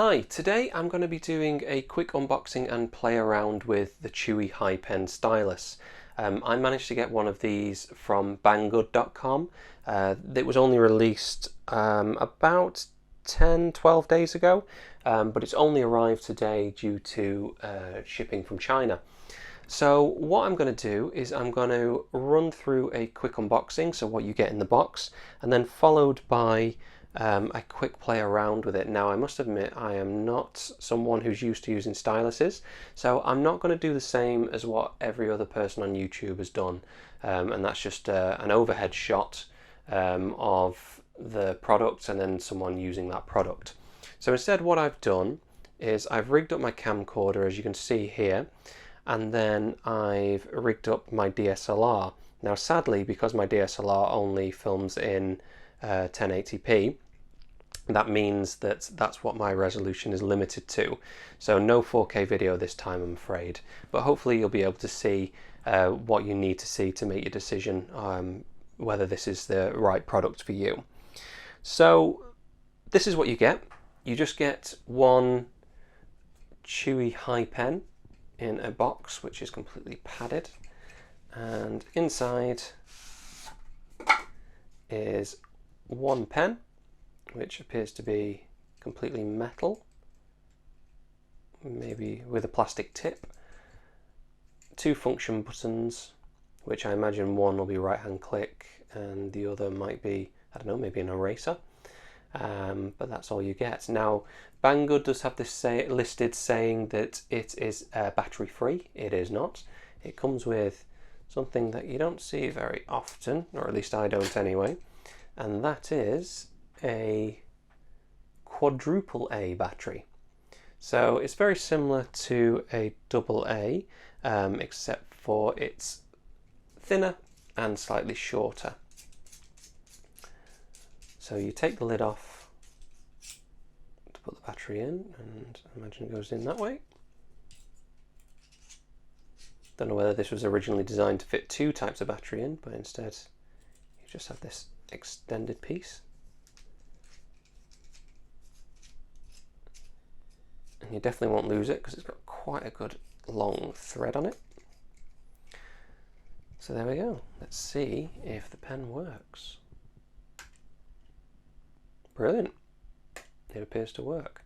Hi, today I'm going to be doing a quick unboxing and play around with the Chuwi HiPen Stylus. I managed to get one of these from Banggood.com. It was only released about 10-12 days ago, but it's only arrived today due to shipping from China. So what I'm going to do is I'm going to run through a quick unboxing, so what you get in the box, and then followed by a quick play around with it. Now I must admit I am not someone who's used to using styluses, so I'm not going to do the same as what every other person on YouTube has done, and that's just an overhead shot of the product and then someone using that product. So instead what I've done is I've rigged up my camcorder, as you can see here, and then I've rigged up my DSLR. Now sadly, because my DSLR only films in 1080p, that means that that's what my resolution is limited to. So no 4K video this time, I'm afraid, but hopefully you'll be able to see what you need to see to make your decision whether this is the right product for you. So this is what you get. You just get one Chuwi HiPen in a box which is completely padded, and inside is one pen which appears to be completely metal, maybe with a plastic tip, two function buttons, which I imagine one will be right hand click and the other might be, I don't know, maybe an eraser, but that's all you get. Now Banggood does have this listed saying that it is battery free. It is not. It comes with something that you don't see very often, or at least I don't anyway, and that is a Quadruple A battery. So it's very similar to a double A, except for it's thinner and slightly shorter. So you take the lid off to put the battery in, and I imagine it goes in that way. Don't know whether this was originally designed to fit two types of battery in, but instead you just have this extended piece. And you definitely won't lose it because it's got quite a good long thread on it. So there we go. Let's see if the pen works. Brilliant. It appears to work.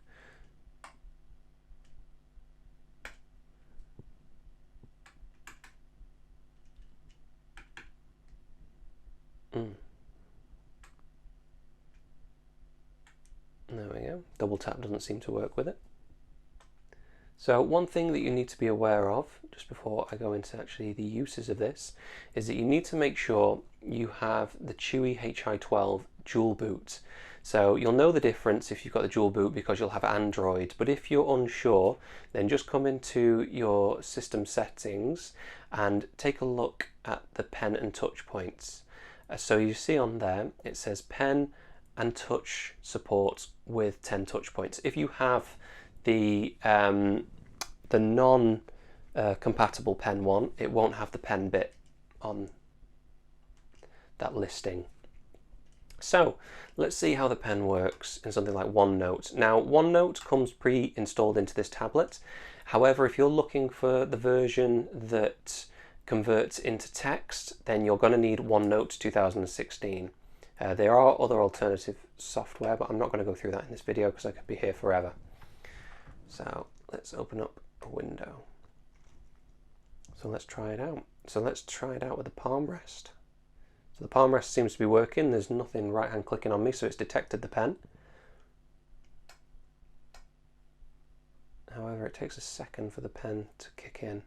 There we go. Double tap doesn't seem to work with it. So one thing that you need to be aware of, just before I go into actually the uses of this, is that you need to make sure you have the Chuwi Hi12 dual boot. So you'll know the difference if you've got the dual boot because you'll have Android, but if you're unsure, then just come into your system settings and take a look at the pen and touch points. So you see on there, it says pen and touch support with 10 touch points. If you have the non-compatible pen one, it won't have the pen bit on that listing. So let's see how the pen works in something like OneNote. Now OneNote comes pre-installed into this tablet. However, if you're looking for the version that converts into text, then you're going to need OneNote 2016. There are other alternative software, but I'm not going to go through that in this video because I could be here forever. So let's open up a window. So let's try it out. So let's try it out with the palm rest. So the palm rest seems to be working. There's nothing right hand clicking on me, so it's detected the pen. However, it takes a second for the pen to kick in.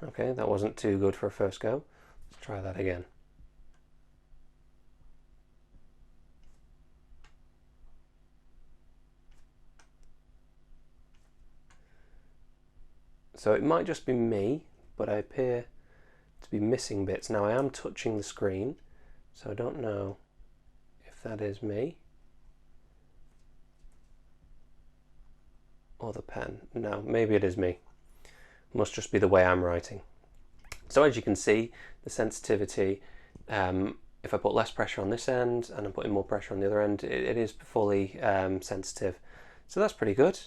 Okay, that wasn't too good for a first go. Let's try that again. So it might just be me, but I appear to be missing bits. Now I am touching the screen, so I don't know if that is me or the pen. No, maybe it is me. Must just be the way I'm writing. So as you can see, the sensitivity if I put less pressure on this end and I'm putting more pressure on the other end, it is fully sensitive. So that's pretty good.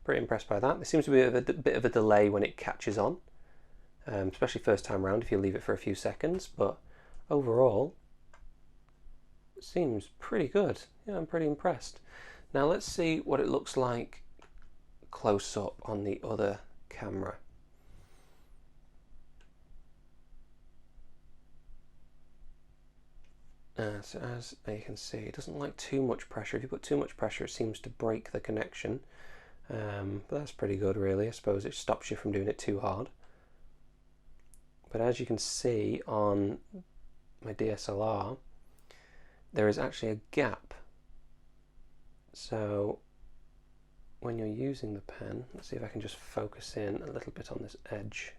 Pretty impressed by that. There seems to be a bit of a delay when it catches on, especially first time round if you leave it for a few seconds, but overall it seems pretty good. Yeah, I'm pretty impressed. Now let's see what it looks like close up on the other camera. So as you can see, it doesn't like too much pressure. If you put too much pressure, it seems to break the connection. But that's pretty good, really. I suppose it stops you from doing it too hard. But as you can see on my DSLR, there is actually a gap. So when you're using the pen, let's see if I can just focus in a little bit on this edge.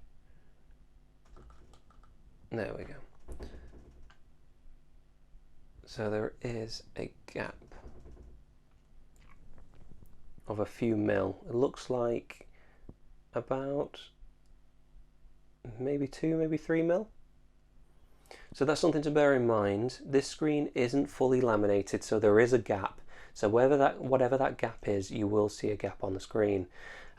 There we go. So there is a gap of a few mil. It looks like about maybe 2, maybe 3 mil. So that's something to bear in mind. This screen isn't fully laminated, so there is a gap. So whatever that gap is, you will see a gap on the screen.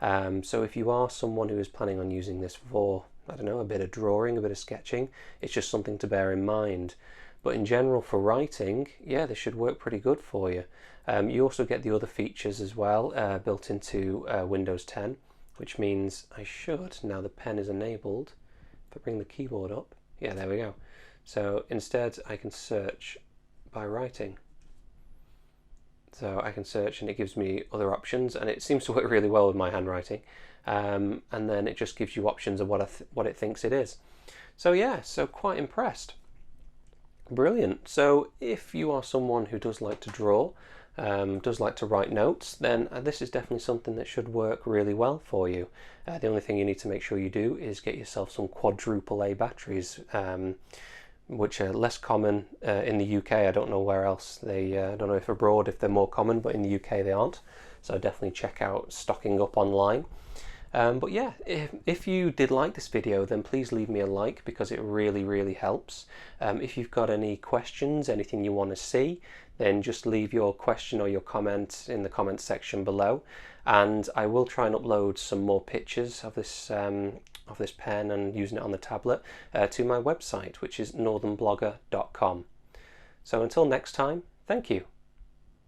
So if you are someone who is planning on using this for, I don't know, a bit of drawing, a bit of sketching, it's just something to bear in mind. But in general, for writing, yeah, this should work pretty good for you. You also get the other features as well built into Windows 10, which means I should, now the pen is enabled, if I bring the keyboard up, yeah, there we go. So instead I can search by writing. So I can search and it gives me other options, and it seems to work really well with my handwriting. And then it just gives you options of what it thinks it is. So yeah, so quite impressed. Brilliant. So if you are someone who does like to draw, does like to write notes, then this is definitely something that should work really well for you. The only thing you need to make sure you do is get yourself some Quadruple A batteries, which are less common in the UK. I don't know where else they, I don't know if abroad if they're more common, but in the UK they aren't. So definitely check out stocking up online. But yeah, if you did like this video, then please leave me a like because it really helps. If you've got any questions, anything you want to see, then just leave your question or your comment in the comment section below, and I will try and upload some more pictures of this pen and using it on the tablet to my website, which is northernblogger.com. So until next time, thank you.